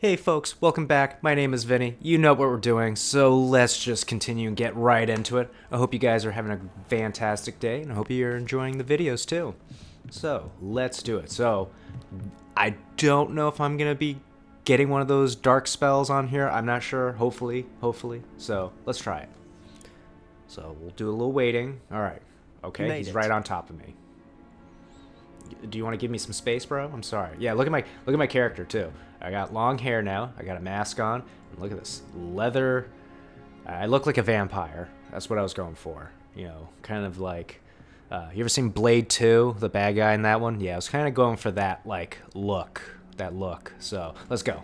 Hey folks, welcome back. My name is Vinny. You know what we're doing, so let's just continue and get right into it. I hope you guys are having a fantastic day, and I hope you're enjoying the videos too. So, let's do it. So, I don't know if I'm going to be getting one of those dark spells on here. I'm not sure. Hopefully. So, let's try it. So, we'll do a little waiting. Alright. Okay, he's right on top of me. Do you want to give me some space, bro? I'm sorry. Yeah, look at my character too. I got long hair now. I got a mask on. And look at this leather. I look like a vampire. That's what I was going for. You know, kind of like. You ever seen Blade 2? The bad guy in that one? Yeah, I was kind of going for that like look. That look. So let's go.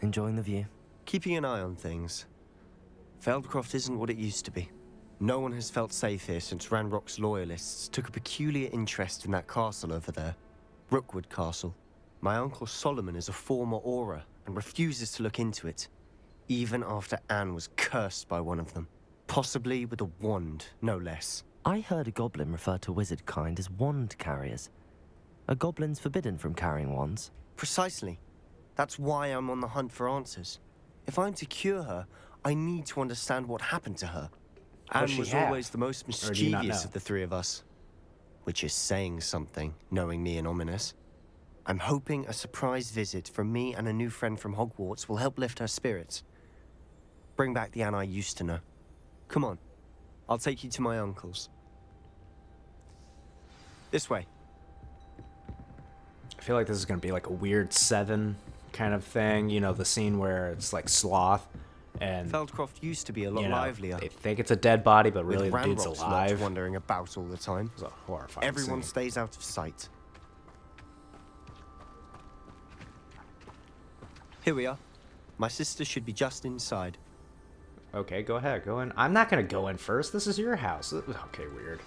Enjoying the view. Keeping an eye on things. Feldcroft isn't what it used to be. No one has felt safe here since Ranrock's loyalists took a peculiar interest in that castle over there. Rookwood Castle. My uncle Solomon is a former Auror and refuses to look into it, even after Anne was cursed by one of them. Possibly with a wand, no less. I heard a goblin refer to wizard kind as wand carriers. Are goblins forbidden from carrying wands? Precisely. That's why I'm on the hunt for answers. If I'm to cure her, I need to understand what happened to her. Anne was always the most mischievous of the three of us. Which is saying something, knowing me and Ominous. I'm hoping a surprise visit from me and a new friend from Hogwarts will help lift her spirits. Bring back the Anne I used to know. Come on, I'll take you to my uncle's. This way. I feel like this is going to be like a weird Seven kind of thing. You know, the scene where it's like Sloth. And Feldcroft used to be a lot livelier. They think it's a dead body, but really the dude's Ranrock's alive. lot wandering about all the time. It's a horrifying Everyone scene. stays out of sight. Here we are. My sister should be just inside. Okay, go ahead, go in. I'm not gonna go in first. This is your house. Okay, weird.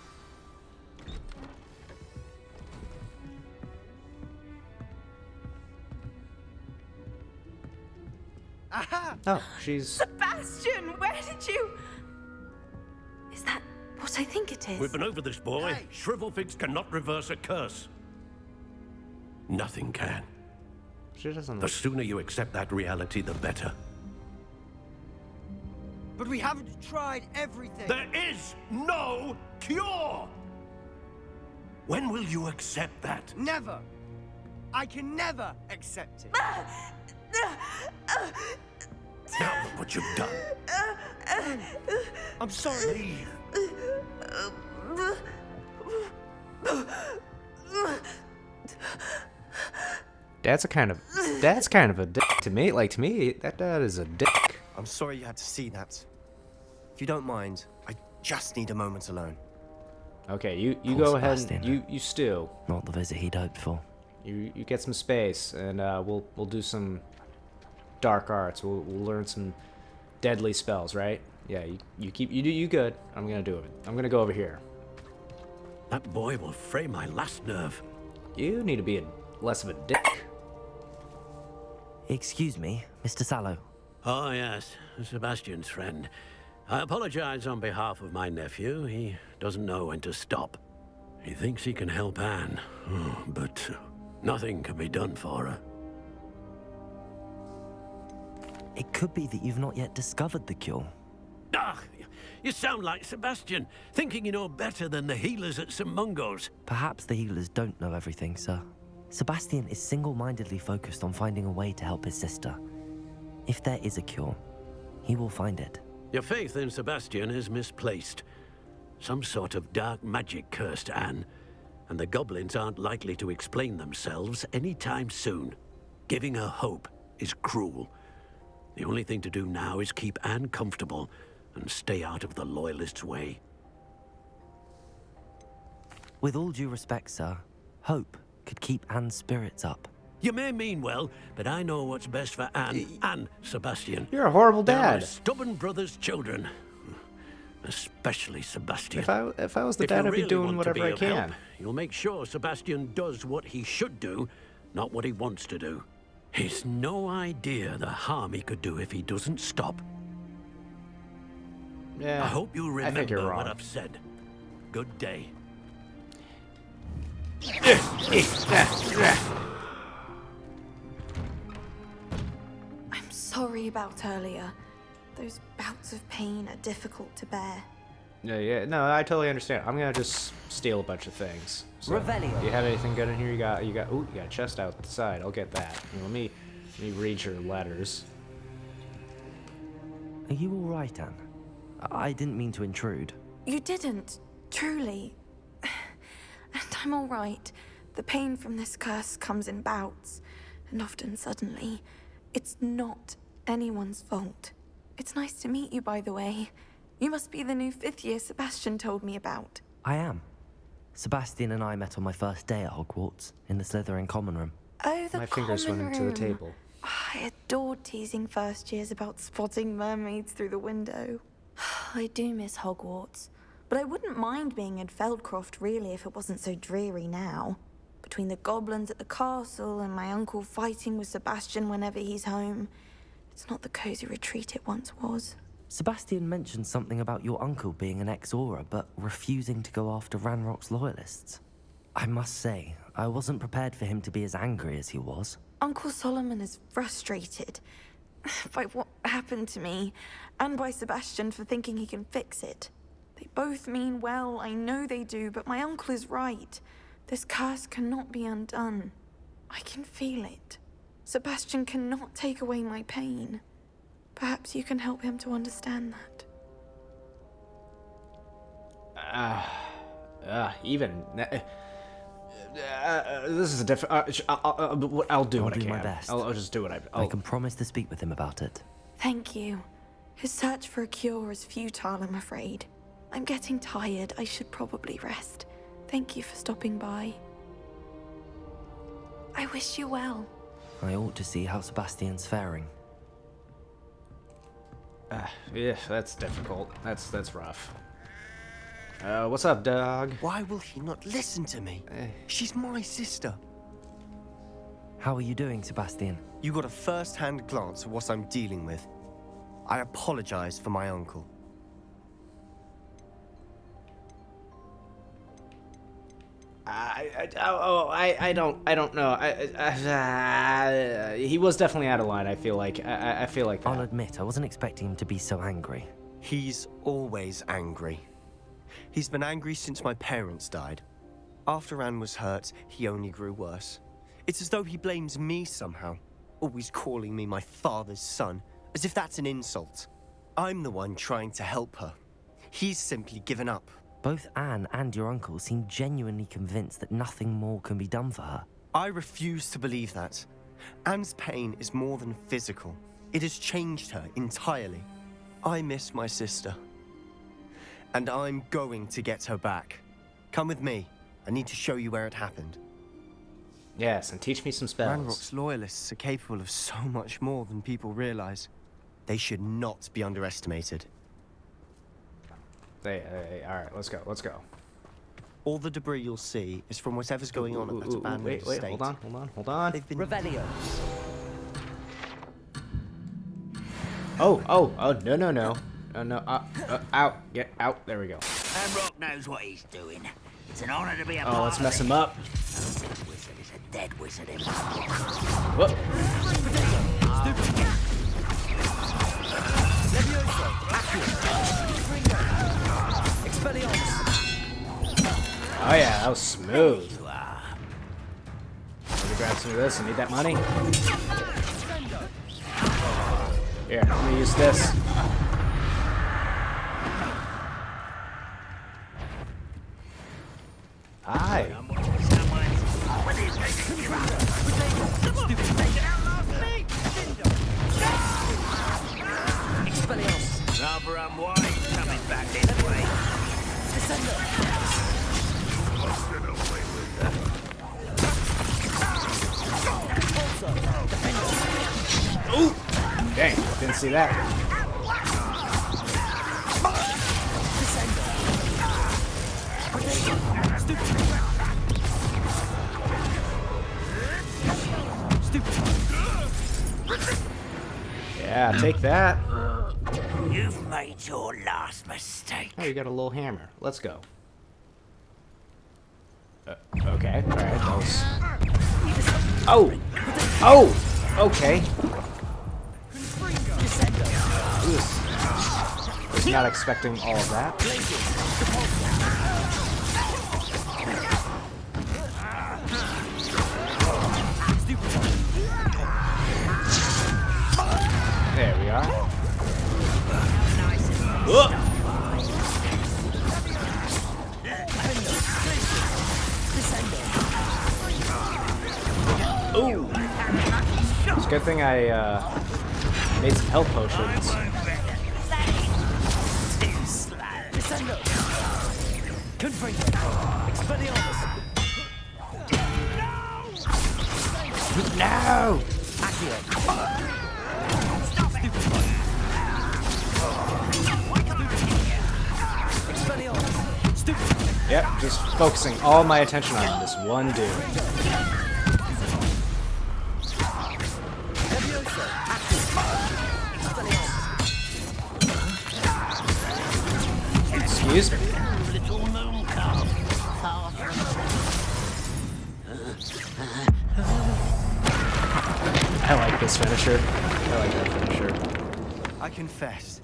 Aha! Oh, she's... Sebastian, where did you... Is that what I think it is? We've been over this, boy. Hey. Shrivelfix cannot reverse a curse. Nothing can. She doesn't The look... sooner you accept that reality, the better. But we haven't tried everything. There is no cure! When will you accept that? Never. I can never accept it. Now look what you've done. I'm sorry. Leave. That's kind of a dick to me. Like, to me, that dad is a dick. I'm sorry you had to see that. If you don't mind, I just need a moment alone. Okay, you Poor go ahead Sebastian. and you stew. Not the visit he'd hoped for. You get some space, and we'll do some dark arts. We'll learn some deadly spells, right? Yeah, you do you good. I'm gonna do it. I'm gonna go over here. That boy will fray my last nerve. You need to be less of a dick. Excuse me, Mr. Sallow. Oh, yes, Sebastian's friend. I apologize on behalf of my nephew. He doesn't know when to stop. He thinks he can help Anne, but nothing can be done for her. It could be that you've not yet discovered the cure. Ah, you sound like Sebastian, thinking you know better than the healers at St. Mungo's. Perhaps the healers don't know everything, sir. Sebastian is single-mindedly focused on finding a way to help his sister. If there is a cure, he will find it. Your faith in Sebastian is misplaced. Some sort of dark magic cursed Anne, and the goblins aren't likely to explain themselves anytime soon. Giving her hope is cruel. The only thing to do now is keep Anne comfortable and stay out of the Loyalists' way. With all due respect, sir, hope could keep Anne's spirits up. You may mean well, but I know what's best for Anne and Sebastian. You're a horrible They're my dad. stubborn brother's children. Especially Sebastian. If I was the If you dad, I'd be really doing want to whatever be I of can. help, you'll make sure Sebastian does what he should do, not what he wants to do. He's no idea the harm he could do if he doesn't stop. Yeah. I hope you I think you're remember wrong. what I've said. Good day. sorry about earlier. Those bouts of pain are difficult to bear. Yeah, no, I totally understand. I'm gonna just steal a bunch of things. So, Revelio. do you have anything good in here? You got, ooh, you got a chest out the side. I'll get that. Let me read your letters. Are you all right, Anne? I didn't mean to intrude. You didn't, truly. And I'm all right. The pain from this curse comes in bouts, and often suddenly. It's not anyone's fault. It's nice to meet you, by the way. You must be the new 5th year Sebastian told me about. I am. Sebastian and I met on my first day at Hogwarts, in the Slytherin common room. Oh, the My fingers went common into the room. table. I adored teasing first years about spotting mermaids through the window. I do miss Hogwarts, but I wouldn't mind being in Feldcroft really if it wasn't so dreary now. Between the goblins at the castle and my uncle fighting with Sebastian whenever he's home, it's not the cozy retreat it once was. Sebastian mentioned something about your uncle being an ex-Auror, but refusing to go after Ranrock's loyalists. I must say, I wasn't prepared for him to be as angry as he was. Uncle Solomon is frustrated by what happened to me, and by Sebastian for thinking he can fix it. They both mean well, I know they do, but my uncle is right. This curse cannot be undone. I can feel it. Sebastian cannot take away my pain. Perhaps you can help him to understand that. This is a different. I'll do what I can. My best. I'll just do what I can promise to speak with him about it. Thank you. His search for a cure is futile, I'm afraid. I'm getting tired. I should probably rest. Thank you for stopping by. I wish you well. I ought to see how Sebastian's faring. Yeah, that's difficult. That's rough. What's up, dog? Why will he not listen to me? She's my sister. How are you doing, Sebastian? You got a first-hand glance at what I'm dealing with. I apologize for my uncle. I don't know. He was definitely out of line. I feel like that. I'll admit, I wasn't expecting him to be so angry. He's always angry. He's been angry since my parents died. After Anne was hurt, he only grew worse. It's as though he blames me somehow, always calling me my father's son, as if that's an insult. I'm the one trying to help her. He's simply given up. Both Anne and your uncle seem genuinely convinced that nothing more can be done for her. I refuse to believe that. Anne's pain is more than physical. It has changed her entirely. I miss my sister. And I'm going to get her back. Come with me. I need to show you where it happened. Yes, and teach me some spells. Ranrock's loyalists are capable of so much more than people realize. They should not be underestimated. All right, let's go. All the debris you'll see is from whatever's going on at that abandoned estate. Wait, hold on. They've been... Revelio. Oh, no. Out, get out. There we go. Ranrock knows what he's doing. It's an honor to be a part Oh, let's of mess it. him up. That wizard is a dead wizard himself. Whoop. Oh yeah, that was smooth. Let me grab some of this. I need that money. Here, I'm gonna use this. Hi. Rather unwise coming back this way. Ooh! Dang, didn't see that. Yeah, take that. You've made your last mistake. Oh, you got a little hammer. Let's go. Okay. All right. That was... Oh! Okay. Was not expecting all of that. There we are. Ooh. It's a good thing I made some health potions. No! Yep, just focusing all my attention on this one dude. Excuse me. I like this finisher. I like that finisher. I confess,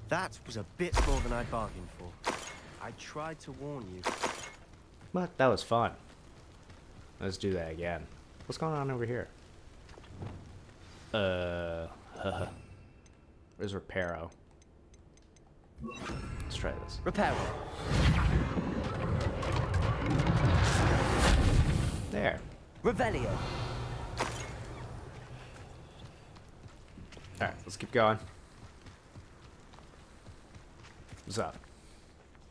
that was a bit more than I bargained for. I tried to warn you. But that was fun. Let's do that again. What's going on over here? Where's Reparo? Let's try this. Reparo. There. Revelio. Alright, let's keep going. What's up?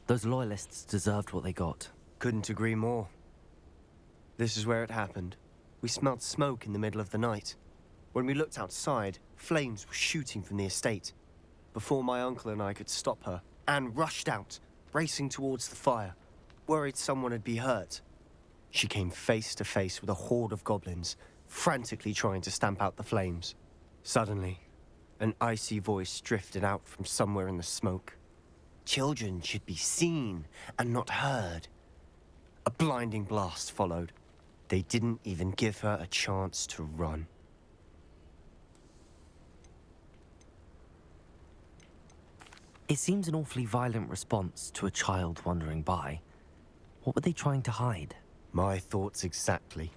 Those loyalists deserved what they got. Couldn't agree more. This is where it happened. We smelled smoke in the middle of the night. When we looked outside, flames were shooting from the estate. Before my uncle and I could stop her, Anne rushed out, racing towards the fire, worried someone had been hurt. She came face to face with a horde of goblins, frantically trying to stamp out the flames. Suddenly, an icy voice drifted out from somewhere in the smoke. Children should be seen and not heard. A blinding blast followed. They didn't even give her a chance to run. It seems an awfully violent response to a child wandering by. What were they trying to hide? My thoughts exactly.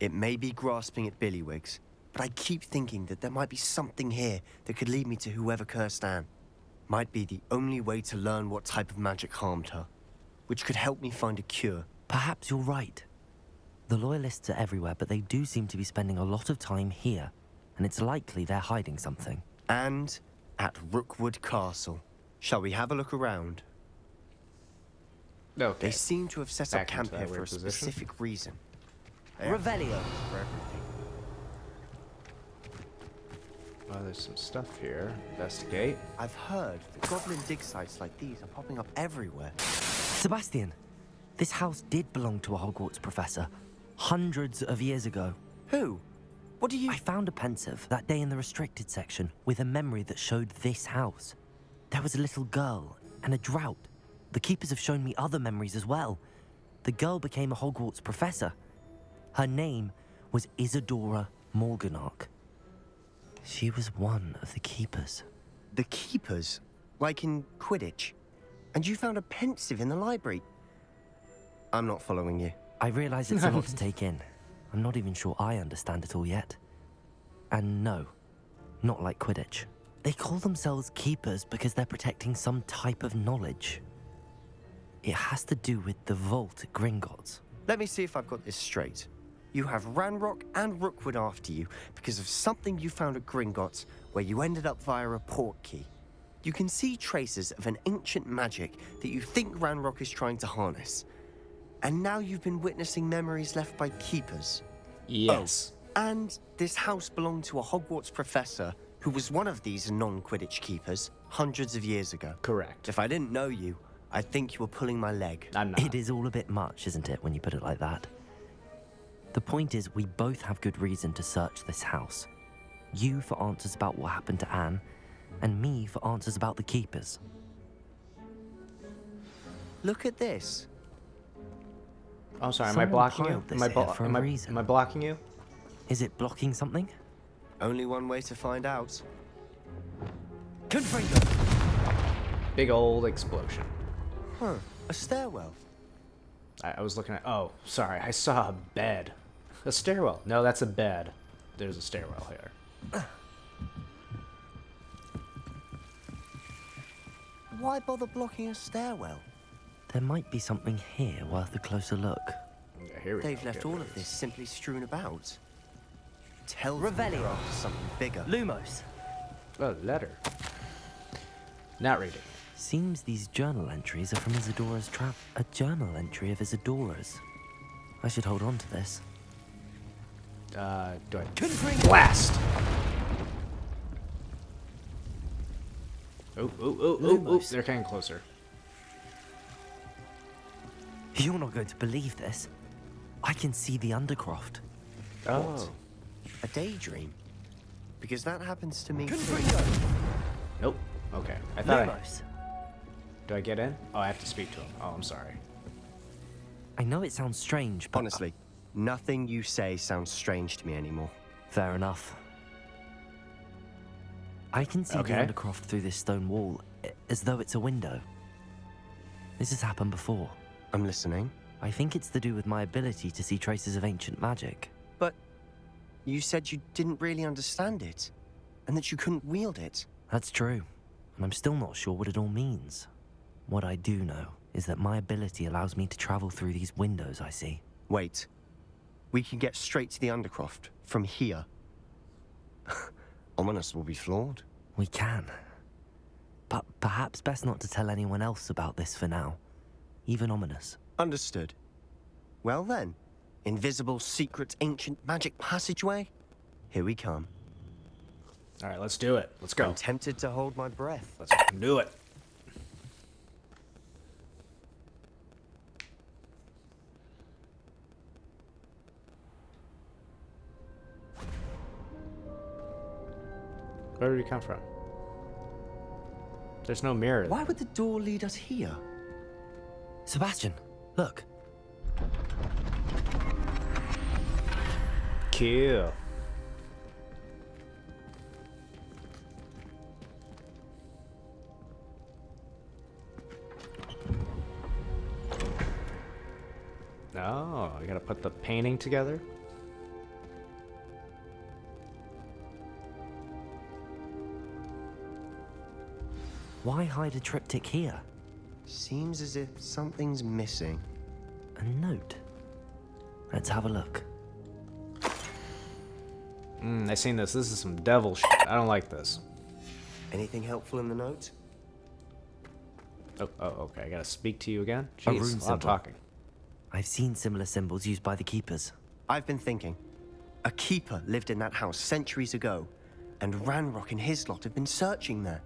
It may be grasping at Billywigs, but I keep thinking that there might be something here that could lead me to whoever cursed Anne. Might be the only way to learn what type of magic harmed her, which could help me find a cure. Perhaps you're right. The loyalists are everywhere, but they do seem to be spending a lot of time here, and it's likely they're hiding something. And at Rookwood Castle. Shall we have a look around? Okay. They seem to have set Back up camp into that here for a weird position. specific reason. Revelio. For everything. Oh, there's some stuff here. Investigate. I've heard that goblin dig sites like these are popping up everywhere. Sebastian, this house did belong to a Hogwarts professor hundreds of years ago. Who? What do you... I found a pensive that day in the restricted section with a memory that showed this house. There was a little girl and a drought. The keepers have shown me other memories as well. The girl became a Hogwarts professor. Her name was Isadora Morganach. She was one of the keepers. The keepers? Like in Quidditch? And you found a pensive in the library? I'm not following you. I realize it's a lot to take in. I'm not even sure I understand it all yet. And no, not like Quidditch. They call themselves keepers because they're protecting some type of knowledge. It has to do with the vault at Gringotts. Let me see if I've got this straight. You have Ranrock and Rookwood after you because of something you found at Gringotts where you ended up via a port key. You can see traces of an ancient magic that you think Ranrock is trying to harness. And now you've been witnessing memories left by keepers. Yes. Oh, and this house belonged to a Hogwarts professor who was one of these non-Quidditch keepers hundreds of years ago. Correct. If I didn't know you, I'd think you were pulling my leg. I'm not. It is all a bit much, isn't it, when you put it like that? The point is, we both have good reason to search this house. You for answers about what happened to Anne, and me for answers about the keepers. Look at this. Oh, sorry. Am I Someone blocking you? piled this Am I, here for a am, I, reason. am I blocking you? Is it blocking something? Only one way to find out. Confringo! Big old explosion. Huh. A stairwell. I was looking at... Oh, sorry. I saw a bed. A stairwell. No, that's a bed. There's a stairwell here. Why bother blocking a stairwell? There might be something here worth a closer look. Yeah, here we They've go. left all of this simply strewn about. Tell Revelio. something bigger. Lumos. A letter. Not reading. Seems these journal entries are from Isadora's trap. A journal entry of Isadora's. I should hold on to this. Do I... Blast! Oh, they're getting closer. You're not going to believe this. I can see the Undercroft. Oh. What? A daydream? Because that happens to me. Nope. Okay. I thought Lumos. Do I get in? Oh, I have to speak to him. Oh, I'm sorry. I know it sounds strange, but... Honestly, nothing you say sounds strange to me anymore. Fair enough. I can see the Undercroft through this stone wall, as though it's a window. This has happened before. I'm listening. I think it's to do with my ability to see traces of ancient magic. But you said you didn't really understand it, and that you couldn't wield it. That's true, and I'm still not sure what it all means. What I do know is that my ability allows me to travel through these windows I see. Wait. We can get straight to the Undercroft from here. Ominous will be flawed. We can. But perhaps best not to tell anyone else about this for now. Even Ominous. Understood. Well then, invisible, secret, ancient magic passageway? Here we come. Alright, let's do it. Let's go. I'm tempted to hold my breath. Let's do it. Where did he come from? There's no mirror. Why would the door lead us here? Sebastian, look. Cool. Oh, I gotta put the painting together. Why hide a triptych here? Seems as if something's missing. A note. Let's have a look. I seen this. This is some devil shit. I don't like this. Anything helpful in the note? Oh, okay. I gotta speak to you again? A Jeez, rune a lot of symbol. talking. I've seen similar symbols used by the keepers. I've been thinking. A keeper lived in that house centuries ago, and Ranrock and his lot have been searching there.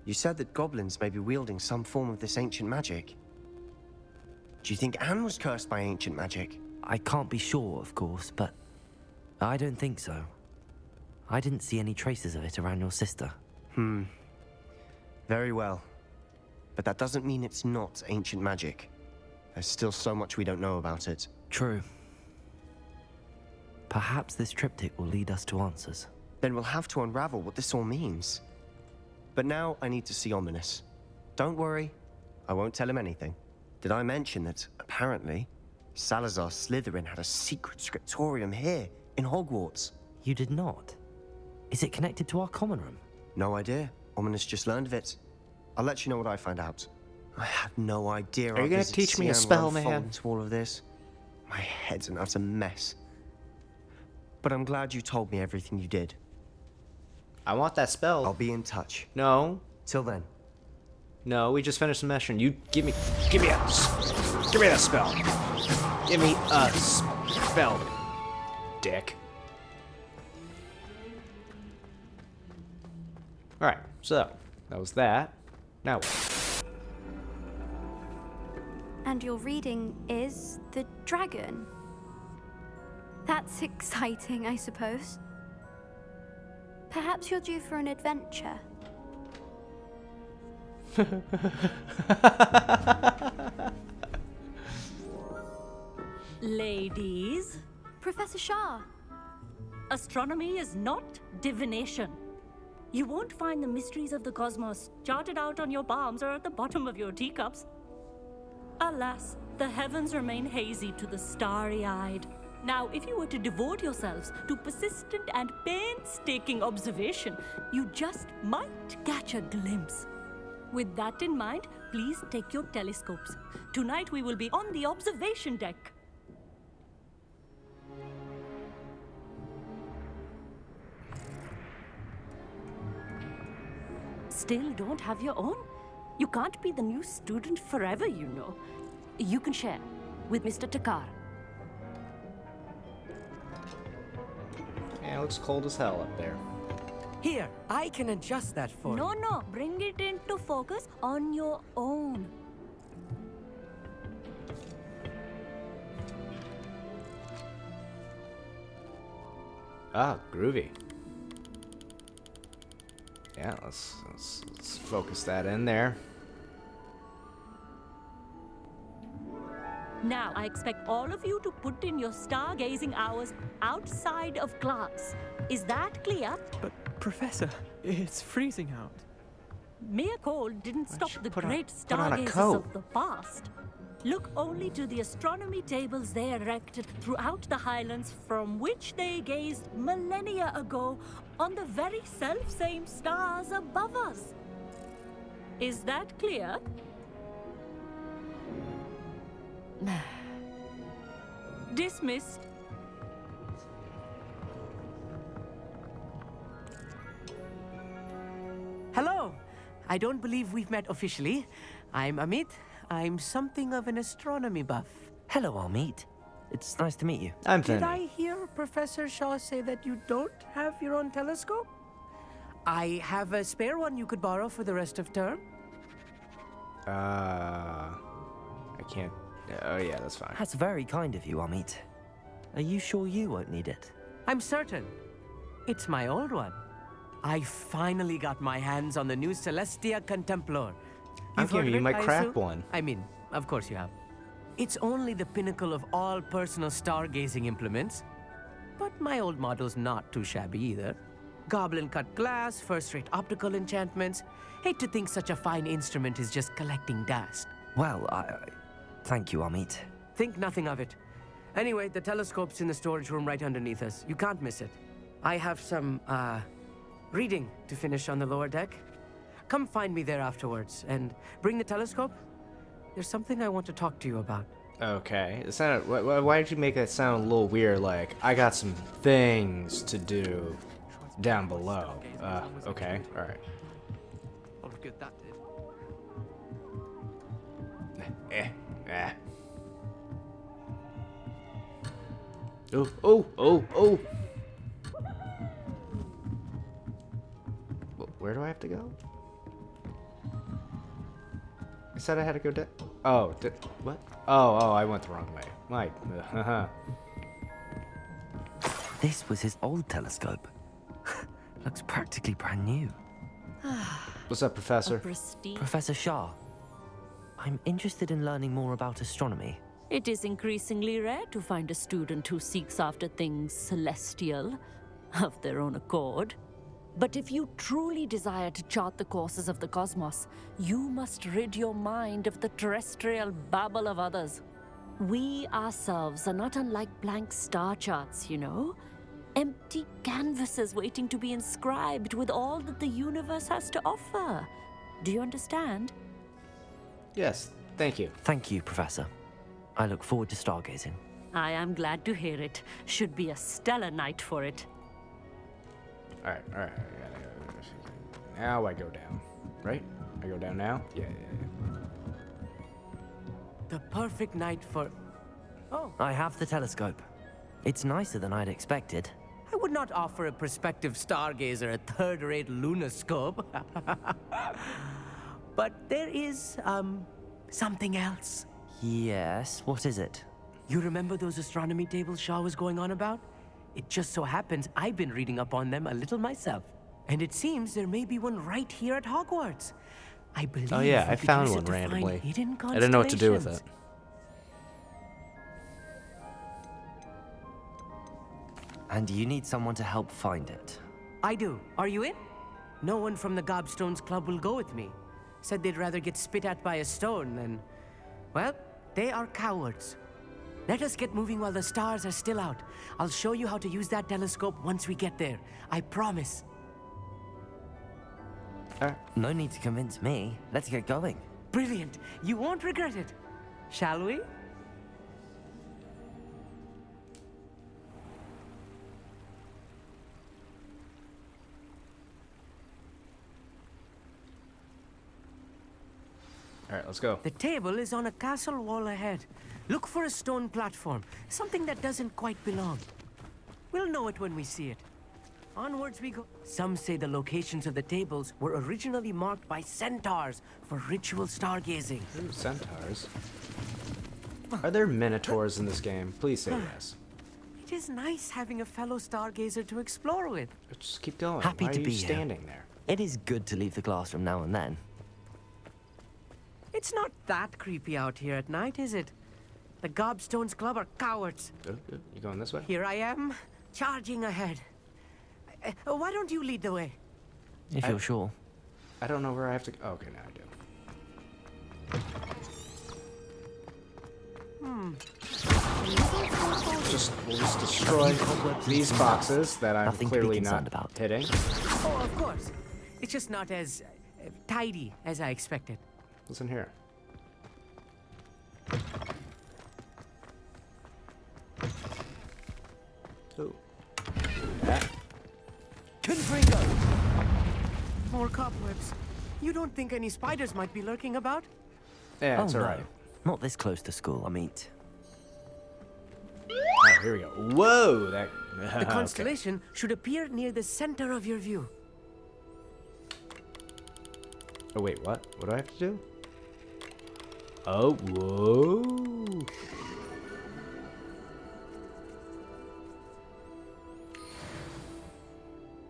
You said that goblins may be wielding some form of this ancient magic. Do you think Anne was cursed by ancient magic? I can't be sure, of course, but I don't think so. I didn't see any traces of it around your sister. Very well. But that doesn't mean it's not ancient magic. There's still so much we don't know about it. True. Perhaps this triptych will lead us to answers. Then we'll have to unravel what this all means. But now I need to see Ominous. Don't worry, I won't tell him anything. Did I mention that, apparently, Salazar Slytherin had a secret scriptorium here, in Hogwarts? You did not? Is it connected to our common room? No idea. Ominous just learned of it. I'll let you know what I find out. I have no idea. Are you gonna teach me a spell, man? Into all of this. My head's an utter mess. But I'm glad you told me everything you did. I want that spell. I'll be in touch. No. Till then. No, we just finished the mission. You give me that spell. Give me a spell, dick. All right, so that was that. Now what? And your reading is the dragon. That's exciting, I suppose. Perhaps you're due for an adventure. Ladies, Professor Shah. astronomy is not divination. You won't find the mysteries of the cosmos charted out on your palms or at the bottom of your teacups. Alas, the heavens remain hazy to the starry-eyed. Now, if you were to devote yourselves to persistent and painstaking observation, you just might catch a glimpse. With that in mind, please take your telescopes. Tonight we will be on the observation deck. Still don't have your own? You can't be the new student forever, you know. You can share with Mr. Takar. Yeah, it looks cold as hell up there. Here, I can adjust that for you. No, bring it into focus on your own. Ah, groovy. Yeah, let's focus that in there. Now, I expect all of you to put in your stargazing hours outside of class. Is that clear? But, Professor, it's freezing out. Mere cold didn't stop the great put on a stargazers coat. of the past. Look only to the astronomy tables they erected throughout the highlands from which they gazed millennia ago on the very self-same stars above us. Is that clear? Dismissed. Hello. I don't believe we've met officially. I'm Amit. I'm something of an astronomy buff. Hello, Amit. It's nice to meet you. I'm Did Vinny. I hear Professor Shaw say that you don't have your own telescope? I have a spare one you could borrow for the rest of term. I can't. Oh yeah, that's fine. That's very kind of you, Amit. Are you sure you won't need it? I'm certain. It's my old one. I finally got my hands on the new Celestia Contemplar. I'm You've heard giving of you it, my I crap assume? one. I mean, of course you have. It's only the pinnacle of all personal stargazing implements. But my old model's not too shabby either. Goblin-cut glass, first-rate optical enchantments. Hate to think such a fine instrument is just collecting dust. Well, thank you, Amit. Think nothing of it. Anyway, the telescope's in the storage room right underneath us. You can't miss it. I have some, reading to finish on the lower deck. Come find me there afterwards, and bring the telescope. There's something I want to talk to you about. Okay. It sounded. Why did you make that sound a little weird? Like I got some things to do down below. Okay. All right. Oh, good, that did. Oh. Where do I have to go? I said I had to go down. Oh, what? Oh, I went the wrong way. My, This was his old telescope. Looks practically brand new. What's up, Professor? Professor Shah, I'm interested in learning more about astronomy. It is increasingly rare to find a student who seeks after things celestial of their own accord. But if you truly desire to chart the courses of the cosmos, you must rid your mind of the terrestrial babble of others. We ourselves are not unlike blank star charts, you know? Empty canvases waiting to be inscribed with all that the universe has to offer. Do you understand? Yes, thank you. Thank you, Professor. I look forward to stargazing. I am glad to hear it. Should be a stellar night for it. All right. Now I go down, right? I go down now? Yeah. The perfect night for... Oh, I have the telescope. It's nicer than I'd expected. I would not offer a prospective stargazer a third-rate lunoscope. But there is, something else. Yes, what is it? You remember those astronomy tables Shaw was going on about? It just so happens I've been reading up on them a little myself. And it seems there may be one right here at Hogwarts. I believe Oh yeah, we I could found use it one to find randomly. hidden I didn't know what to do with it. constellations. And you need someone to help find it. I do. Are you in? No one from the Gobstones Club will go with me. Said they'd rather get spit at by a stone than... Well, they are cowards. Let us get moving while the stars are still out. I'll show you how to use that telescope once we get there. I promise. No need to convince me. Let's get going. Brilliant. You won't regret it. Shall we? All right, let's go. The table is on a castle wall ahead. Look for a stone platform, something that doesn't quite belong. We'll know it when we see it. Onwards we go. Some say the locations of the tables were originally marked by centaurs for ritual stargazing. Ooh, centaurs. Are there minotaurs in this game? Please say yes. It is nice having a fellow stargazer to explore with. Just keep going. Happy Why to are be you here. standing there? It is good to leave the classroom now and then. It's not that creepy out here at night, is it? The Gobstones Club are cowards. You going this way? Here I am, charging ahead. Why don't you lead the way? If you're sure. I don't know where I have to go. Oh, okay, now I do. We'll just destroy these boxes that I'm Nothing to be clearly concerned not about. hitting. Oh, of course. It's just not as tidy as I expected. What's in here? Ooh. That. More cobwebs. You don't think any spiders might be lurking about? Yeah, it's no. alright. Not this close to school, I mean. Oh, here we go. Whoa! That. The constellation should appear near the center of your view. Oh wait, what? What do I have to do? Oh, whoa!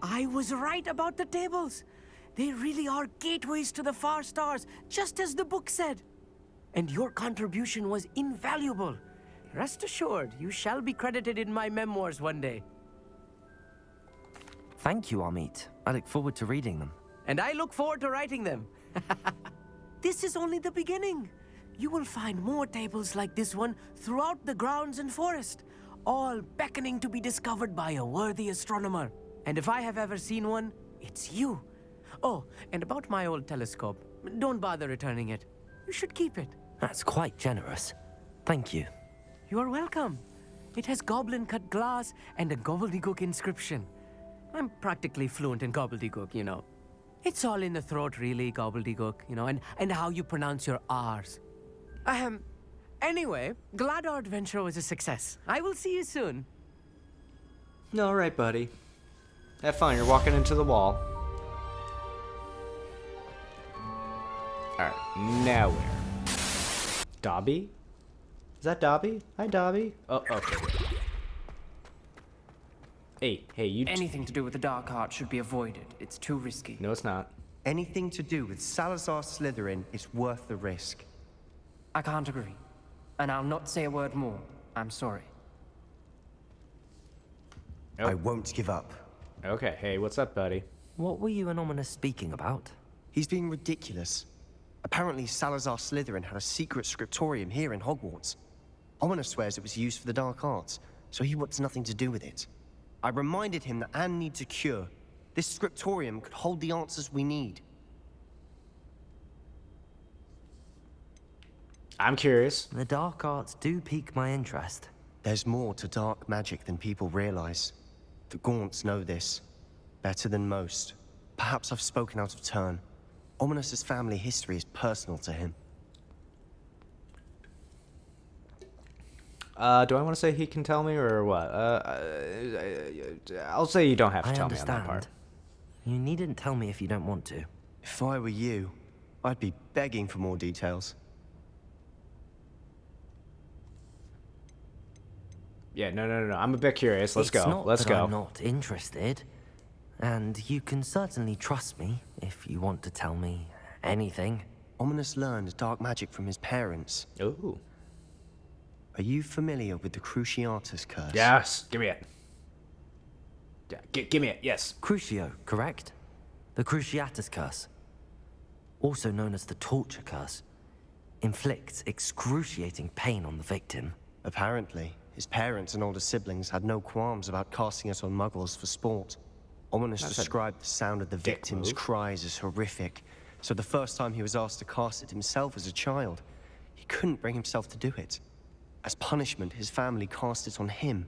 I was right about the tables. They really are gateways to the far stars, just as the book said. And your contribution was invaluable. Rest assured, you shall be credited in my memoirs one day. Thank you, Amit. I look forward to reading them. And I look forward to writing them. This is only the beginning. You will find more tables like this one throughout the grounds and forest, all beckoning to be discovered by a worthy astronomer. And if I have ever seen one, it's you. Oh, and about my old telescope, don't bother returning it. You should keep it. That's quite generous. Thank you. You are welcome. It has goblin-cut glass and a gobbledygook inscription. I'm practically fluent in gobbledygook, you know. It's all in the throat, really, gobbledygook, you know, and how you pronounce your R's. Anyway, glad our adventure was a success. I will see you soon. Alright, buddy. Have fun, you're walking into the wall. Alright, now where? Dobby? Is that Dobby? Hi, Dobby. Oh, okay. Hey, you... Anything to do with the dark art should be avoided. It's too risky. No, it's not. Anything to do with Salazar Slytherin is worth the risk. I can't agree. And I'll not say a word more. I'm sorry. Oh. I won't give up. Okay, hey, what's up, buddy? What were you and Ominous speaking about? He's being ridiculous. Apparently, Salazar Slytherin had a secret scriptorium here in Hogwarts. Ominous swears it was used for the dark arts, so he wants nothing to do with it. I reminded him that Anne needs a cure. This scriptorium could hold the answers we need. I'm curious. The dark arts do pique my interest. There's more to dark magic than people realize. The Gaunts know this. Better than most. Perhaps I've spoken out of turn. Ominous's family history is personal to him. Do I want to say he can tell me or what? I'll say you don't have to I tell me on that understand. part. You needn't tell me if you don't want to. If I were you, I'd be begging for more details. Yeah, no. I'm a bit curious. Let's It's go. not Let's that go. I'm not interested. And you can certainly trust me if you want to tell me anything. Ominous learned dark magic from his parents. Ooh. Are you familiar with the Cruciatus curse? Yes. Give me it. Yeah, give me it. Yes. Crucio, correct? The Cruciatus Curse, also known as the Torture Curse, inflicts excruciating pain on the victim. Apparently, his parents and older siblings had no qualms about casting it on muggles for sport. Ominous described the sound of the victim's cries as horrific, so the first time he was asked to cast it himself as a child, he couldn't bring himself to do it. As punishment, his family cast it on him.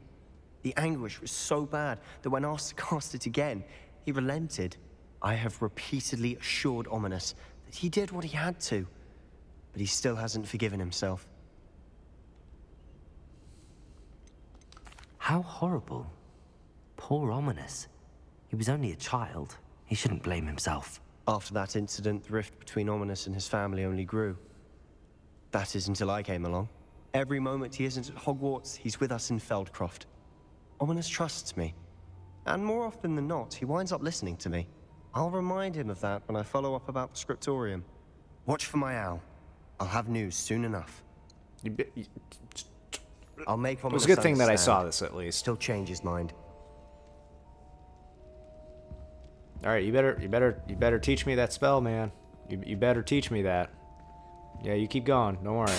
The anguish was so bad that when asked to cast it again, he relented. I have repeatedly assured Ominous that he did what he had to, but he still hasn't forgiven himself. How horrible. Poor Ominous. He was only a child. He shouldn't blame himself. After that incident, the rift between Ominous and his family only grew. That is until I came along. Every moment he isn't at Hogwarts, he's with us in Feldcroft. Ominous trusts me. And more often than not, he winds up listening to me. I'll remind him of that when I follow up about the scriptorium. Watch for my owl. I'll have news soon enough. I'll make Ominous It was a good thing that I understand. saw this, at least. He'll change his mind. All right, you better teach me that spell, man. You better teach me that. Yeah, you keep going. Don't worry.